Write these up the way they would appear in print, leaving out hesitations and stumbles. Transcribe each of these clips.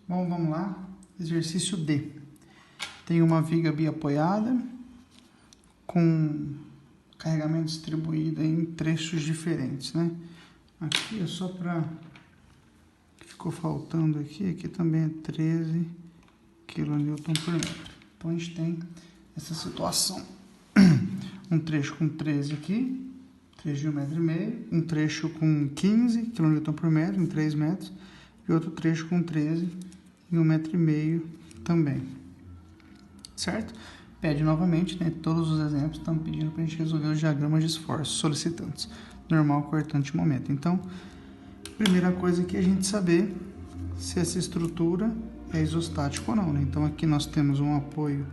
Bom, vamos lá. Exercício D. Tem uma viga biapoiada com carregamento distribuído em trechos diferentes, né? Aqui é só para... Ficou faltando aqui. Aqui também é 13 kN por metro. Então, a gente tem essa situação. Um trecho com 13 aqui, trecho de 1,5 m, um trecho com 15 kN por metro, em 3 metros, e outro trecho com 13 em 1,5 m também. Certo? Pede novamente, né? Todos os exemplos estão pedindo para a gente resolver os diagramas de esforço solicitantes. Normal, cortante, momento. Então, primeira coisa aqui é a gente saber se essa estrutura é isostática ou não, né? Então, aqui nós temos um apoio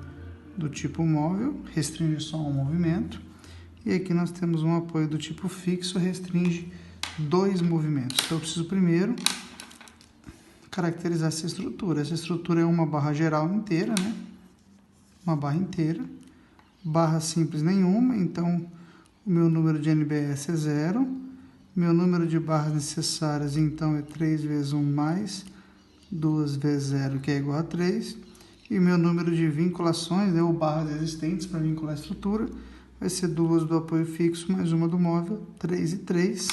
do tipo móvel, restringe só um movimento. E aqui nós temos um apoio do tipo fixo, restringe 2 movimentos. Então, eu preciso primeiro caracterizar essa estrutura. Essa estrutura é uma barra geral inteira, né? Uma barra inteira. Barra simples nenhuma, então o meu número de NBS é 0. Meu número de barras necessárias, então, é 3 vezes 1 mais 2 vezes 0, que é igual a 3. E o meu número de vinculações, né, ou barras existentes para vincular a estrutura, vai ser 2 do apoio fixo mais 1 do móvel, 3 e 3.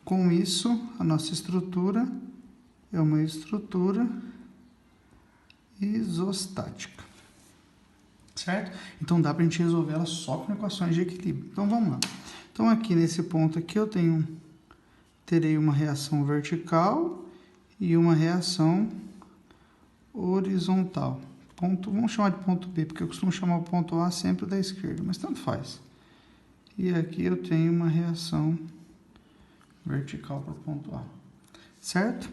Com isso, a nossa estrutura é uma estrutura isostática. Certo? Então, dá para a gente resolver ela só com equações de equilíbrio. Então, vamos lá. Então, aqui nesse ponto aqui, eu terei uma reação vertical e uma reação horizontal. Vamos chamar de ponto B, porque eu costumo chamar o ponto A sempre da esquerda, mas tanto faz. E aqui eu tenho uma reação vertical para o ponto A. Certo?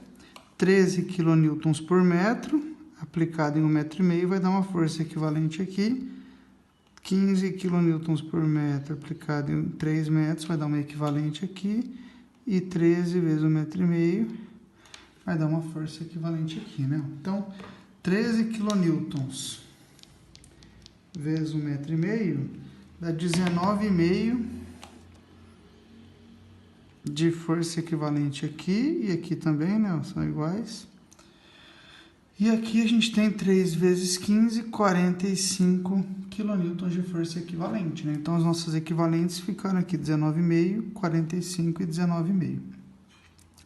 13 kN por metro, aplicado em 1,5 m, vai dar uma força equivalente aqui. 15 kN por metro, aplicado em 3 metros, vai dar uma equivalente aqui. E 13 vezes 1,5 m vai dar uma força equivalente aqui, né? Então, 13 kN vezes 1,5 m dá 19,5 de força equivalente aqui e aqui também, né? São iguais. E aqui a gente tem 3 vezes 15, 45 kN de força equivalente, né? Então, as nossas equivalentes ficaram aqui 19,5, 45 e 19,5.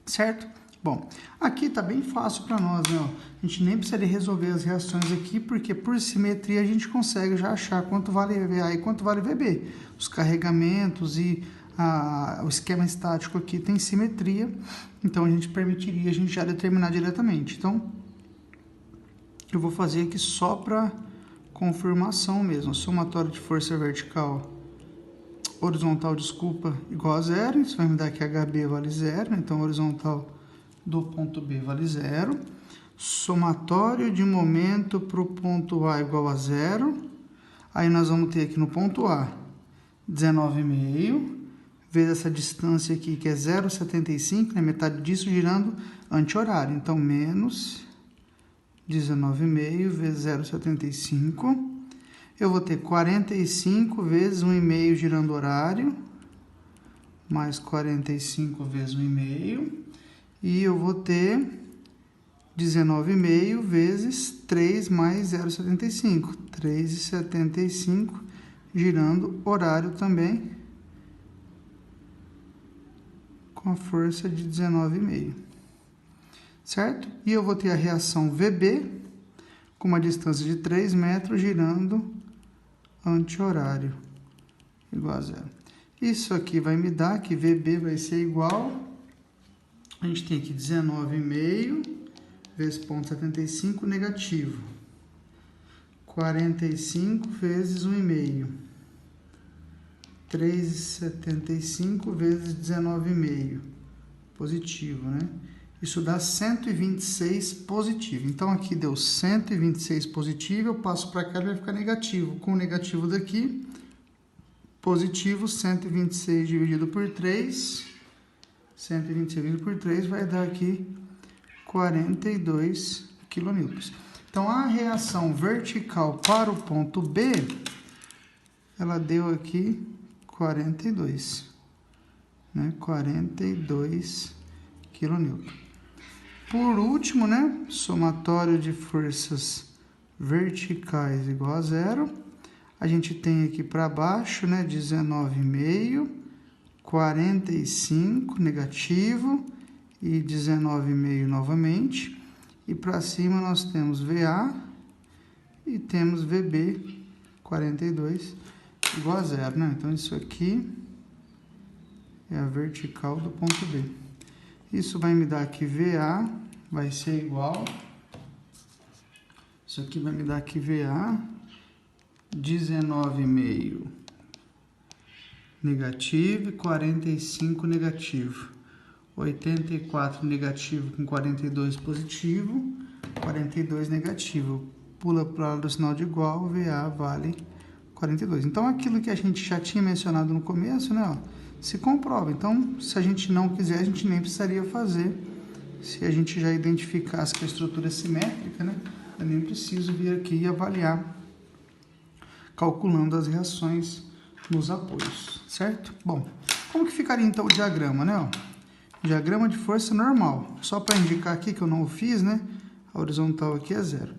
Certo? Bom, aqui tá bem fácil para nós, né? A gente nem precisaria resolver as reações aqui, porque por simetria a gente consegue já achar quanto vale VA e quanto vale VB. Os carregamentos e o esquema estático aqui tem simetria, então a gente permitiria a gente já determinar diretamente. Então, eu vou fazer aqui só para confirmação mesmo. Somatório de força horizontal, igual a 0. Isso vai me dar que HB vale 0, então horizontal do ponto B vale 0. Somatório de momento para o ponto A igual a 0. Aí nós vamos ter aqui no ponto A 19,5 vezes essa distância aqui que é 0,75, né? Metade disso girando anti-horário. Então, menos 19,5 vezes 0,75. Eu vou ter 45 vezes 1,5 girando horário, mais 45 vezes 1,5. E eu vou ter 19,5 vezes 3 mais 0,75. 3,75 girando horário também, com a força de 19,5. Certo? E eu vou ter a reação VB, com uma distância de 3 metros, girando anti-horário, igual a 0. Isso aqui vai me dar que VB vai ser igual... A gente tem aqui 19,5 vezes 0,75 negativo. 45 vezes 1,5. 3,75 vezes 19,5. Positivo, né? Isso dá 126 positivo. Então, aqui deu 126 positivo, eu passo para cá e vai ficar negativo. Com o negativo daqui, positivo, 126 dividido por 3... 126 dividido por 3 vai dar aqui 42 kN. Então, a reação vertical para o ponto B, ela deu aqui 42, né? 42 kN. Por último, né, somatório de forças verticais igual a zero. A gente tem aqui para baixo, né, 19,5, 45 negativo e 19,5 novamente. E para cima nós temos VA e temos VB, 42, igual a zero, né? Então isso aqui é a vertical do ponto B. Isso vai me dar aqui VA, vai ser igual. Isso aqui vai me dar aqui VA, 19,5 negativo e 45 negativo. 84 negativo com 42 positivo, 42 negativo. Pula para o lado do sinal de igual, VA vale 42. Então, aquilo que a gente já tinha mencionado no começo, né, ó, se comprova. Então, se a gente não quiser, a gente nem precisaria fazer. Se a gente já identificasse que a estrutura é simétrica, né, eu nem preciso vir aqui e avaliar, calculando as reações nos apoios, certo? Bom, como que ficaria então o diagrama, né, ó? Diagrama de força normal. Só para indicar aqui que eu não o fiz, né? A horizontal aqui é zero.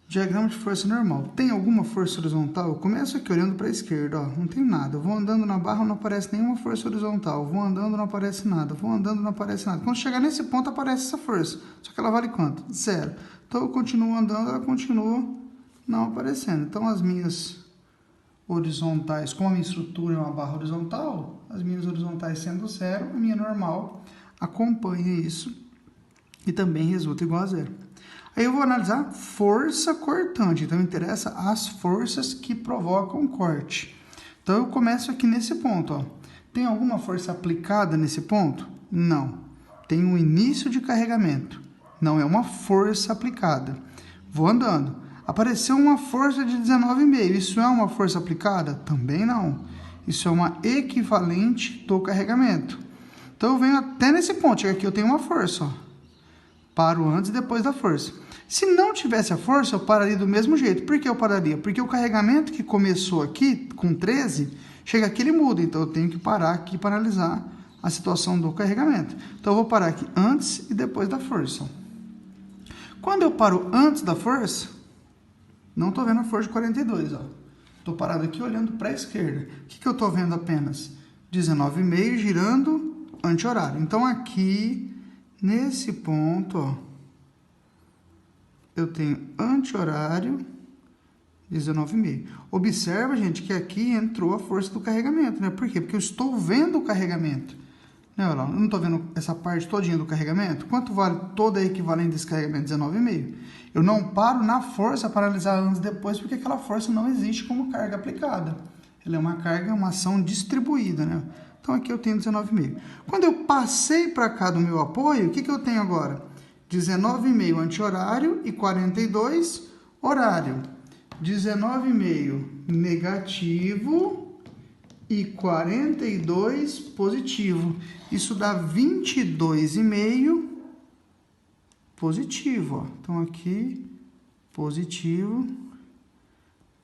Diagrama de força normal. Tem alguma força horizontal? Eu começo aqui olhando para a esquerda, ó. Não tem nada. Eu vou andando na barra, não aparece nenhuma força horizontal. Vou andando, não aparece nada. Vou andando, não aparece nada. Quando chegar nesse ponto, aparece essa força. Só que ela vale quanto? Zero. Então, eu continuo andando, ela continua não aparecendo. Então, as minhas horizontais, como a minha estrutura é uma barra horizontal, as minhas horizontais sendo zero, a minha normal acompanha isso e também resulta igual a zero. Aí eu vou analisar força cortante, então interessa as forças que provocam corte. Então eu começo aqui nesse ponto, ó. Tem alguma força aplicada nesse ponto? Não. Tem um início de carregamento, não é uma força aplicada. Vou andando. Apareceu uma força de 19,5. Isso é uma força aplicada? Também não. Isso é uma equivalente do carregamento. Então, eu venho até nesse ponto. Chega aqui, eu tenho uma força. Ó. Paro antes e depois da força. Se não tivesse a força, eu pararia do mesmo jeito. Por que eu pararia? Porque o carregamento que começou aqui, com 13, chega aqui, ele muda. Então, eu tenho que parar aqui para analisar a situação do carregamento. Então, eu vou parar aqui antes e depois da força. Quando eu paro antes da força, não estou vendo a força de 42, ó. Estou parado aqui olhando para a esquerda. O que eu estou vendo apenas? 19,5 girando anti-horário. Então, aqui, nesse ponto, ó, eu tenho anti-horário 19,5. Observa, gente, que aqui entrou a força do carregamento, né? Por quê? Porque eu estou vendo o carregamento. Né, eu não estou vendo essa parte todinha do carregamento? Quanto vale toda a equivalente desse carregamento? 19,5. Eu não paro na força para analisar antes e depois, porque aquela força não existe como carga aplicada. Ela é uma carga, uma ação distribuída, né? Então, aqui eu tenho 19,5. Quando eu passei para cá do meu apoio, o que eu tenho agora? 19,5 anti-horário e 42 horário. 19,5 negativo e 42 positivo. Isso dá 22,5 positivo, ó. Então, aqui, positivo,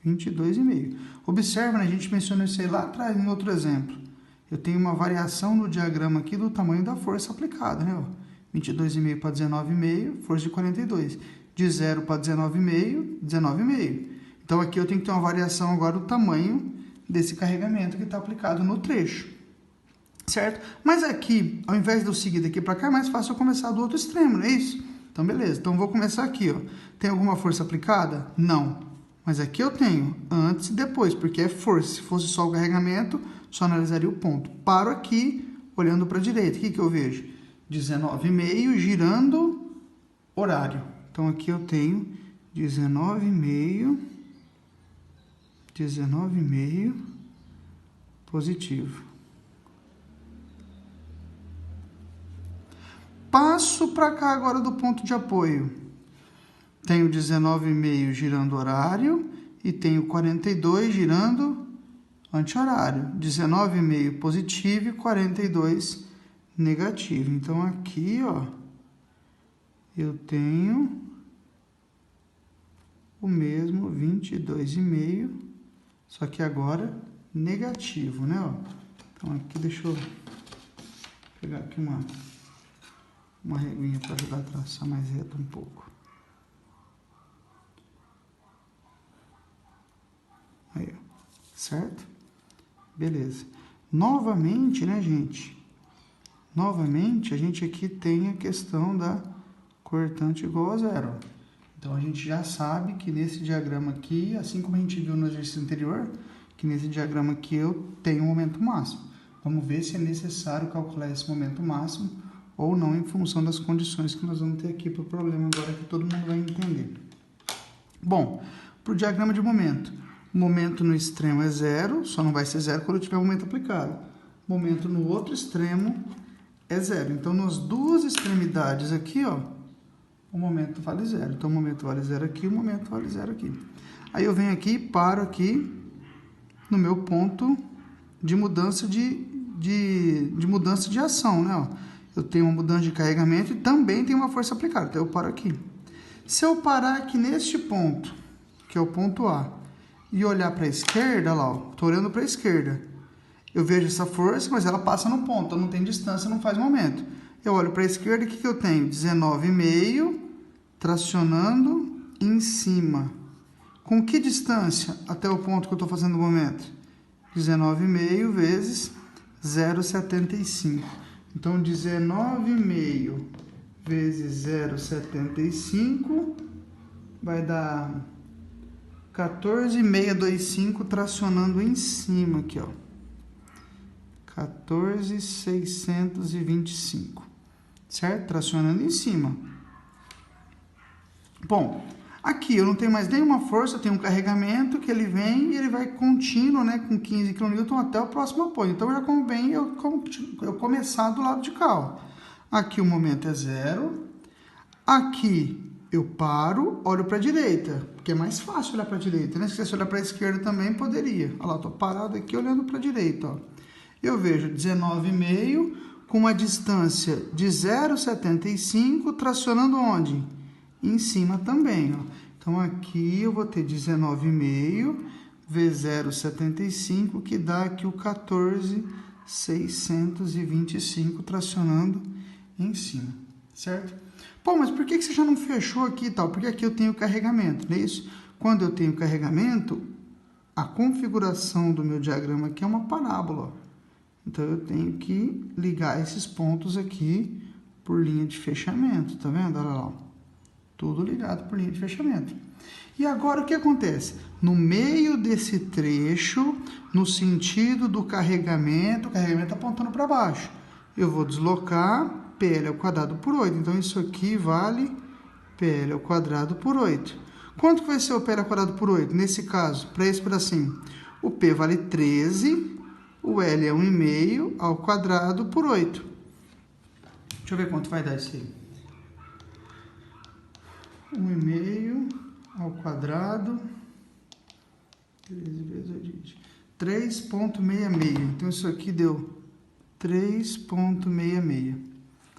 22,5. Observa, né? A gente mencionou isso aí lá atrás, em outro exemplo. Eu tenho uma variação no diagrama aqui do tamanho da força aplicada, né? 22,5 para 19,5, força de 42. De 0 para 19,5, 19,5. Então, aqui eu tenho que ter uma variação agora do tamanho desse carregamento que está aplicado no trecho, certo? Mas aqui, ao invés de eu seguir daqui para cá, é mais fácil eu começar do outro extremo, não é isso? Então, beleza. Então, vou começar aqui, ó. Tem alguma força aplicada? Não. Mas aqui eu tenho antes e depois, porque é força. Se fosse só o carregamento, só analisaria o ponto. Paro aqui, olhando para a direita. O que eu vejo? 19,5 girando horário. Então, aqui eu tenho 19,5 positivo. Passo para cá agora do ponto de apoio. Tenho 19,5 girando horário e tenho 42 girando anti-horário. 19,5 positivo e 42 negativo. Então, aqui, ó, eu tenho o mesmo 22,5, só que agora negativo, né? Ó. Então, aqui deixa eu pegar aqui uma uma reguinha para ajudar a traçar mais reto um pouco. Aí, ó. Certo? Beleza. Novamente, né, gente? Novamente, a gente aqui tem a questão da cortante igual a zero. Então, a gente já sabe que nesse diagrama aqui, assim como a gente viu no exercício anterior, que nesse diagrama aqui eu tenho um momento máximo. Vamos ver se é necessário calcular esse momento máximo ou não, em função das condições que nós vamos ter aqui para o problema agora, que todo mundo vai entender. Bom, para o diagrama de momento, o momento no extremo é zero, só não vai ser zero quando tiver momento aplicado. O momento no outro extremo é zero. Então, nas duas extremidades aqui, ó, o momento vale zero. Então, o momento vale zero aqui, o momento vale zero aqui. Aí eu venho aqui e paro aqui no meu ponto de mudança de mudança de ação, né? Ó, eu tenho uma mudança de carregamento e também tenho uma força aplicada. Então, eu paro aqui. Se eu parar aqui neste ponto, que é o ponto A, e olhar para a esquerda, lá, ó, estou olhando para a esquerda, eu vejo essa força, mas ela passa no ponto, então não tem distância, não faz momento. Eu olho para a esquerda, o que eu tenho? 19,5 tracionando em cima. Com que distância até o ponto que eu estou fazendo o momento? 19,5 vezes 0,75. Então, 19,5 vezes 0,75 vai dar 14,625 tracionando em cima aqui, ó. 14,625, certo? Tracionando em cima. Bom, aqui eu não tenho mais nenhuma força, eu tenho um carregamento que ele vem e ele vai contínuo, né, com 15 kN até o próximo apoio. Então, já convém eu começar do lado de cá, ó. Aqui o momento é zero. Aqui eu paro, olho para a direita, porque é mais fácil olhar para a direita, né? Se você olhar para a esquerda também poderia. Olha lá, eu tô parado aqui olhando para a direita, ó. Eu vejo 19,5 com uma distância de 0,75 tracionando onde? Em cima também, ó. Então, aqui eu vou ter 19,5 vezes 0,75, que dá aqui o 14,625 tracionando em cima, certo? Pô, mas por que você já não fechou aqui e tal? Porque aqui eu tenho carregamento, não é isso? Quando eu tenho carregamento, a configuração do meu diagrama aqui é uma parábola, ó. Então, eu tenho que ligar esses pontos aqui por linha de fechamento, tá vendo? Olha lá, ó. Tudo ligado por linha de fechamento. E agora, o que acontece? No meio desse trecho, no sentido do carregamento, o carregamento apontando para baixo, eu vou deslocar PL ao quadrado por 8. Então, isso aqui vale PL ao quadrado por 8. Quanto que vai ser o PL ao quadrado por 8? Nesse caso, para esse pedacinho, o P vale 13... O L é 1,5 ao quadrado por 8. Deixa eu ver quanto vai dar isso aí. 1,5 ao quadrado. 13 vezes 8. 3,66. Então, isso aqui deu 3,66.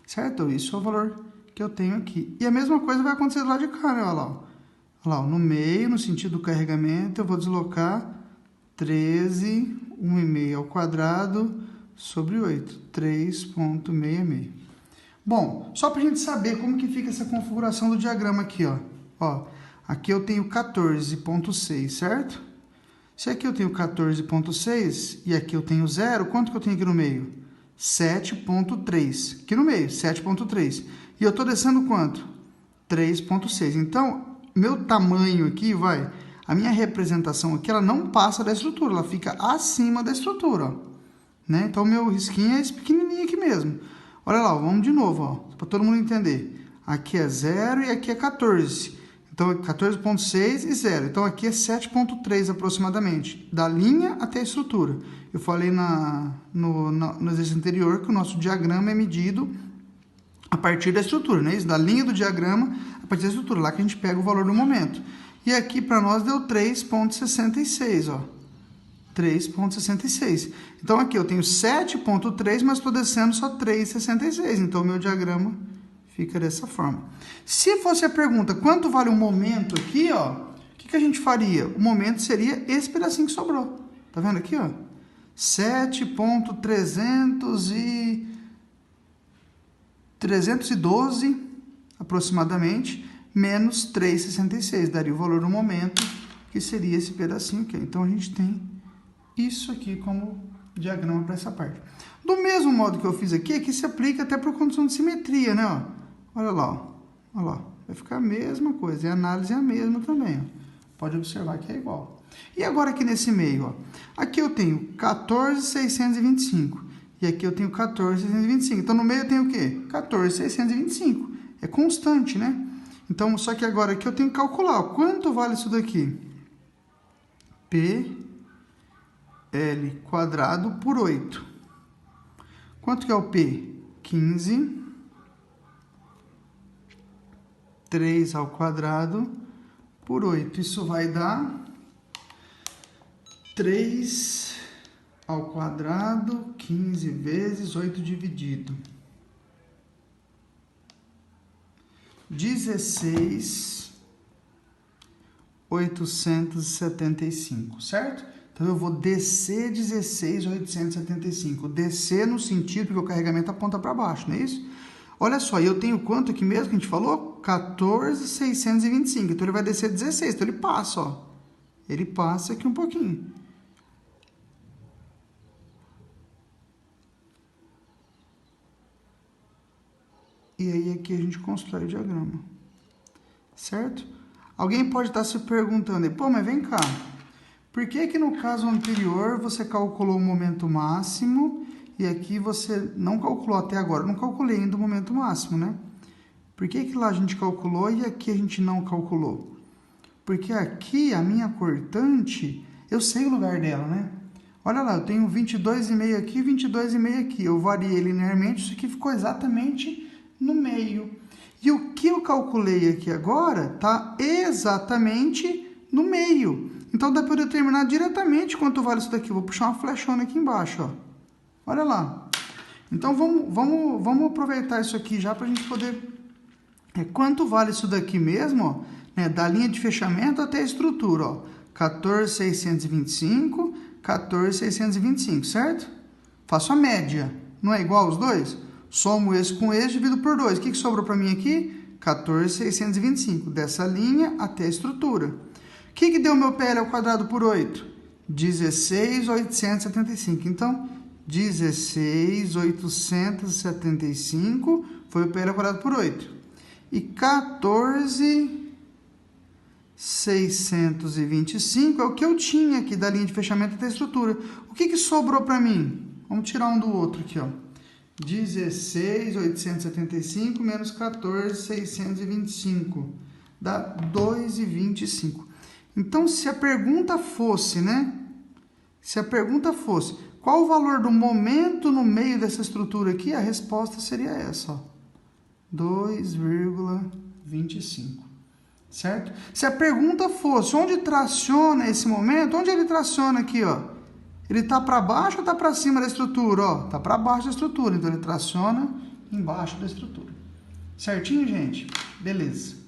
Certo? Isso é o valor que eu tenho aqui. E a mesma coisa vai acontecer do lado de cá, né? Olha lá. Olha lá, no meio, no sentido do carregamento, eu vou deslocar 13... 1,5 ao quadrado sobre 8, 3,66. Bom, só para a gente saber como que fica essa configuração do diagrama aqui, ó. Ó, aqui eu tenho 14,6, certo? Se aqui eu tenho 14,6 e aqui eu tenho 0, quanto que eu tenho aqui no meio? 7,3. Aqui no meio, 7,3. E eu estou descendo quanto? 3,6. Então, meu tamanho aqui vai... A minha representação aqui, ela não passa da estrutura, ela fica acima da estrutura, ó, né? Então, o meu risquinho é esse pequenininho aqui mesmo. Olha lá, ó, vamos de novo, ó, para todo mundo entender. Aqui é 0 e aqui é 14. Então, 14,6 e 0. Então, aqui é 7,3 aproximadamente, da linha até a estrutura. Eu falei no exercício anterior que o nosso diagrama é medido a partir da estrutura, né? Isso, da linha do diagrama a partir da estrutura, lá que a gente pega o valor do momento. E aqui para nós deu 3,66, ó. 3,66. Então, aqui eu tenho 7,3, mas estou descendo só 3,66. Então, o meu diagrama fica dessa forma. Se fosse a pergunta, quanto vale o momento aqui, ó, o que a gente faria? O momento seria esse pedacinho que sobrou. Tá vendo aqui, ó? 7,300 e... 312, aproximadamente, menos 3,66. Daria o valor do momento, que seria esse pedacinho aqui. Então, a gente tem isso aqui como diagrama para essa parte. Do mesmo modo que eu fiz aqui, aqui se aplica até por condição de simetria, né? Ó. Olha lá, ó. Olha lá. Vai ficar a mesma coisa. E a análise é a mesma também, ó. Pode observar que é igual. E agora aqui nesse meio, ó. Aqui eu tenho 14.625. E aqui eu tenho 14.625. Então, no meio eu tenho o quê? 14.625. É constante, né? Então, só que agora aqui eu tenho que calcular. Ó, quanto vale isso daqui? PL quadrado por 8. Quanto que é o P? 15. 3 ao quadrado por 8. Isso vai dar 3 ao quadrado, 15 vezes 8 dividido. 16.875, certo? Então, eu vou descer 16.875. Descer no sentido que o carregamento aponta para baixo, não é isso? Olha só, eu tenho quanto aqui mesmo que a gente falou? 14.625. Então, ele vai descer 16. Então, ele passa, ó. Ele passa aqui um pouquinho. E aí, aqui a gente constrói o diagrama. Certo? Alguém pode estar se perguntando, pô, mas vem cá. Por que que no caso anterior você calculou o momento máximo e aqui você não calculou até agora? Eu não calculei ainda o momento máximo, né? Por que que lá a gente calculou e aqui a gente não calculou? Porque aqui a minha cortante, eu sei o lugar dela, né? Olha lá, eu tenho 22,5 aqui, 22,5 aqui. Eu variei linearmente, isso aqui ficou exatamente no meio. E o que eu calculei aqui agora está exatamente no meio. Então, dá para eu determinar diretamente quanto vale isso daqui. Vou puxar uma flechona aqui embaixo, ó. Olha lá. Então, vamos aproveitar isso aqui já para a gente poder... quanto vale isso daqui mesmo, ó, né, da linha de fechamento até a estrutura, ó. 14.625, 14.625, certo? Faço a média. Não é igual aos dois? Somo esse com esse, divido por 2. O que sobrou para mim aqui? 14.625. Dessa linha até a estrutura. O que deu meu PL ao quadrado por 8? 16.875. Então, 16.875 foi o PL ao quadrado por 8. E 14.625 é o que eu tinha aqui da linha de fechamento até a estrutura. O que sobrou para mim? Vamos tirar um do outro aqui, ó. 16.875 menos 14.625 dá 2,25. Então, se a pergunta fosse, né? Se a pergunta fosse, qual o valor do momento no meio dessa estrutura aqui? A resposta seria essa, ó. 2,25. Certo? Se a pergunta fosse, onde traciona esse momento? Onde ele traciona aqui, ó? Ele está para baixo ou está para cima da estrutura? Ó, está para baixo da estrutura, então ele traciona embaixo da estrutura. Certinho, gente? Beleza.